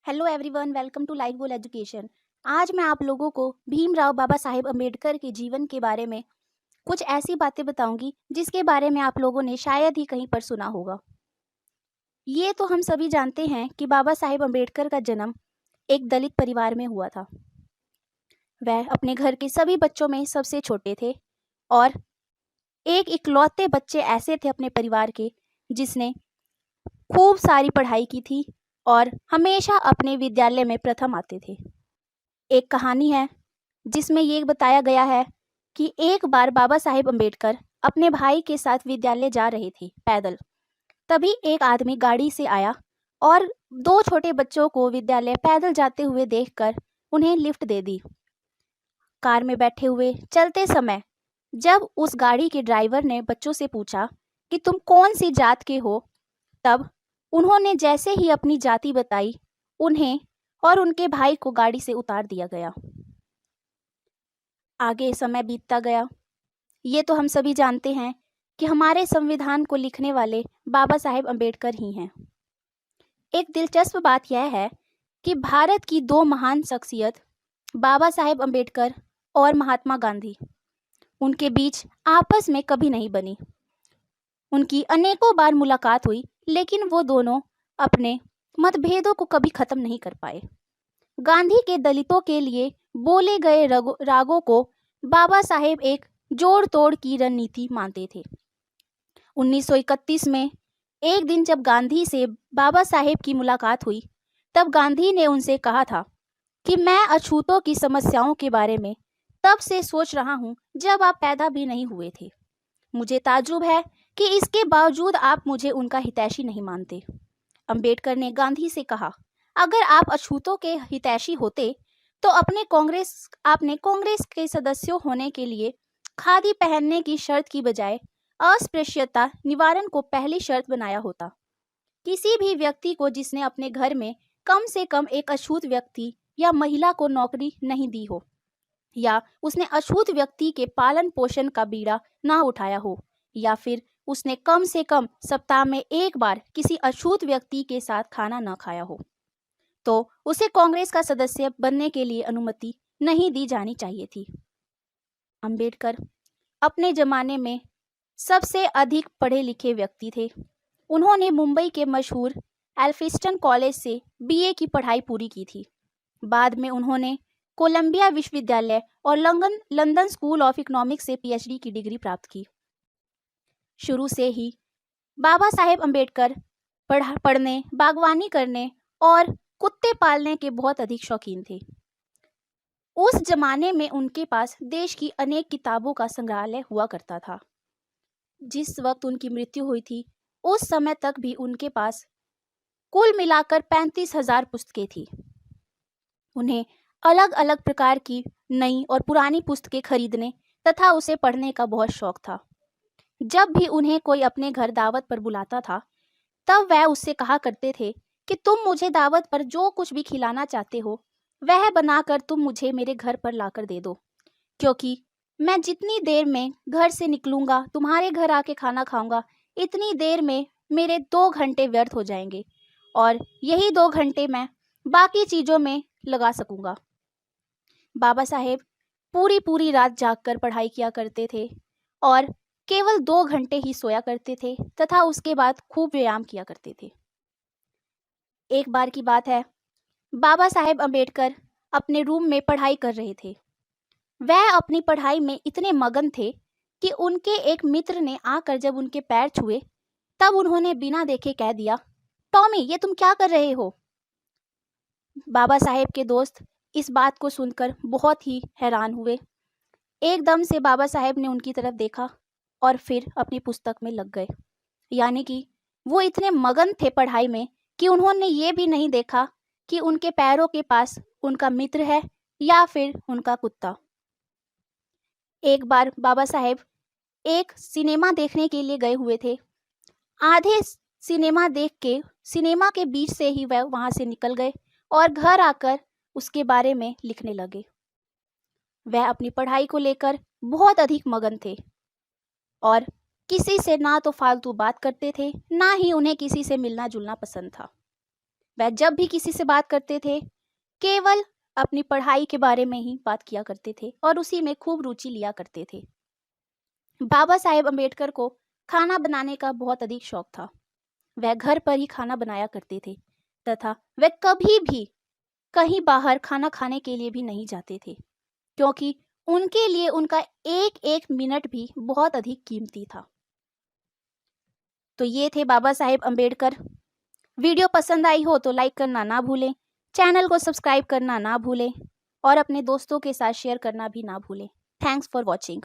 Hello everyone, welcome to Life Goal Education. आज मैं आप लोगों को भीमराव बाबा साहेब अम्बेडकर के जीवन के बारे में कुछ ऐसी बातें बताऊंगी जिसके बारे में आप लोगों ने शायद ही कहीं पर सुना होगा। ये तो हम सभी जानते हैं कि बाबा साहेब अम्बेडकर का जन्म एक दलित परिवार में हुआ था। वह अपने घर के सभी बच्चों में सबसे छोटे थे और एक इकलौते बच्चे ऐसे थे अपने परिवार के जिसने खूब सारी पढ़ाई की थी और हमेशा अपने विद्यालय में प्रथम आते थे। एक कहानी है जिसमें ये बताया गया है कि एक बार बाबा साहेब अम्बेडकर अपने भाई के साथ विद्यालय जा रहे थे पैदल। तभी एक आदमी गाड़ी से आया और दो छोटे बच्चों को विद्यालय पैदल जाते हुए देखकर उन्हें लिफ्ट दे दी। कार में बैठे हुए चलते समय जब उस गाड़ी के ड्राइवर ने बच्चों से पूछा कि तुम कौन सी जात के हो, तब उन्होंने जैसे ही अपनी जाति बताई, उन्हें और उनके भाई को गाड़ी से उतार दिया गया। आगे समय बीतता गया। ये तो हम सभी जानते हैं कि हमारे संविधान को लिखने वाले बाबा साहेब अम्बेडकर ही हैं। एक दिलचस्प बात यह है कि भारत की दो महान शख्सियत बाबा साहेब अम्बेडकर और महात्मा गांधी, उनके बीच आपस में कभी नहीं बनी। उनकी अनेकों बार मुलाकात हुई, लेकिन वो दोनों अपने मतभेदों को कभी खत्म नहीं कर पाए। गांधी के दलितों के लिए बोले गए रागों को बाबा साहेब एक जोड़ तोड़ की रणनीति मानते थे। 1931 में एक दिन जब गांधी से बाबा साहेब की मुलाकात हुई, तब गांधी ने उनसे कहा था कि मैं अछूतों की समस्याओं के बारे में तब से सोच रहा हूँ जब आप पैदा भी नहीं हुए थे। मुझे ताज्जुब है कि इसके बावजूद आप मुझे उनका हितैषी नहीं मानते। अम्बेडकर ने गांधी से कहा, अगर आप अछूतों के हितैषी होते तो आपने कांग्रेस के सदस्यों होने के लिए खादी पहनने की शर्त की बजाय अस्पृश्यता निवारण को पहली शर्त बनाया होता। किसी भी व्यक्ति को जिसने अपने घर में कम से कम एक अछूत व्यक्ति या महिला को नौकरी नहीं दी हो, या उसने अछूत व्यक्ति के पालन पोषण का बीड़ा ना उठाया हो, या फिर उसने कम से कम सप्ताह में एक बार किसी अछूत व्यक्ति के साथ खाना न खाया हो, तो उसे कांग्रेस का सदस्य बनने के लिए अनुमति नहीं दी जानी चाहिए थी। अंबेडकर अपने जमाने में सबसे अधिक पढ़े लिखे व्यक्ति थे। उन्होंने मुंबई के मशहूर एल्फिंस्टन कॉलेज से बीए की पढ़ाई पूरी की थी। बाद में उन्होंने कोलंबिया विश्वविद्यालय और लंदन स्कूल ऑफ इकोनॉमिक्स से पीएचडी की डिग्री प्राप्त की। शुरू से ही बाबा साहेब अम्बेडकर पढ़ने, बागवानी करने और कुत्ते पालने के बहुत अधिक शौकीन थे। उस जमाने में उनके पास देश की अनेक किताबों का संग्रहालय हुआ करता था। जिस वक्त उनकी मृत्यु हुई थी, उस समय तक भी उनके पास कुल मिलाकर 35,000 पुस्तकें थी। उन्हें अलग अलग प्रकार की नई और पुरानी पुस्तकें खरीदने तथा उसे पढ़ने का बहुत शौक था। जब भी उन्हें कोई अपने घर दावत पर बुलाता था, तब वह उससे कहा करते थे कि तुम मुझे दावत पर जो कुछ भी खिलाना चाहते हो, वह बनाकर तुम मुझे मेरे घर पर लाकर दे दो, क्योंकि मैं जितनी देर में घर से निकलूंगा, तुम्हारे घर आके खाना खाऊंगा, इतनी देर में मेरे 2 घंटे व्यर्थ हो जाएंगे और यही 2 घंटे मैं बाकी चीज़ों में लगा सकूंगा। बाबा साहेब पूरी रात जागकर पढ़ाई किया करते थे और केवल 2 घंटे ही सोया करते थे तथा उसके बाद खूब व्यायाम किया करते थे। एक बार की बात है, बाबा साहेब अम्बेडकर अपने रूम में पढ़ाई कर रहे थे। वह अपनी पढ़ाई में इतने मगन थे कि उनके एक मित्र ने आकर जब उनके पैर छुए, तब उन्होंने बिना देखे कह दिया, टॉमी, ये तुम क्या कर रहे हो? बाबा साहेब के दोस्त इस बात को सुनकर बहुत ही हैरान हुए। एकदम से बाबा साहेब ने उनकी तरफ देखा और फिर अपनी पुस्तक में लग गए। यानी कि वो इतने मगन थे पढ़ाई में कि उन्होंने ये भी नहीं देखा कि उनके पैरों के पास उनका मित्र है या फिर उनका कुत्ता। एक बार बाबा साहेब एक सिनेमा देखने के लिए गए हुए थे। आधे सिनेमा देख के सिनेमा के बीच से ही वह वहाँ से निकल गए और घर आकर उसके बारे में लिखने लगे। वह अपनी पढ़ाई को लेकर बहुत अधिक मगन थे और किसी से ना तो फालतू बात करते थे, ना ही उन्हें किसी से मिलना जुलना पसंद था। वह जब भी किसी से बात करते थे केवल अपनी पढ़ाई के बारे में ही बात किया करते थे और उसी में खूब रुचि लिया करते थे। बाबा साहेब अम्बेडकर को खाना बनाने का बहुत अधिक शौक था। वह घर पर ही खाना बनाया करते थे तथा वह कभी भी कहीं बाहर खाना खाने के लिए भी नहीं जाते थे, क्योंकि उनके लिए उनका एक एक मिनट भी बहुत अधिक कीमती था। तो ये थे बाबा साहेब अम्बेडकर। वीडियो पसंद आई हो तो लाइक करना ना भूलें, चैनल को सब्सक्राइब करना ना भूलें और अपने दोस्तों के साथ शेयर करना भी ना भूलें। Thanks for watching.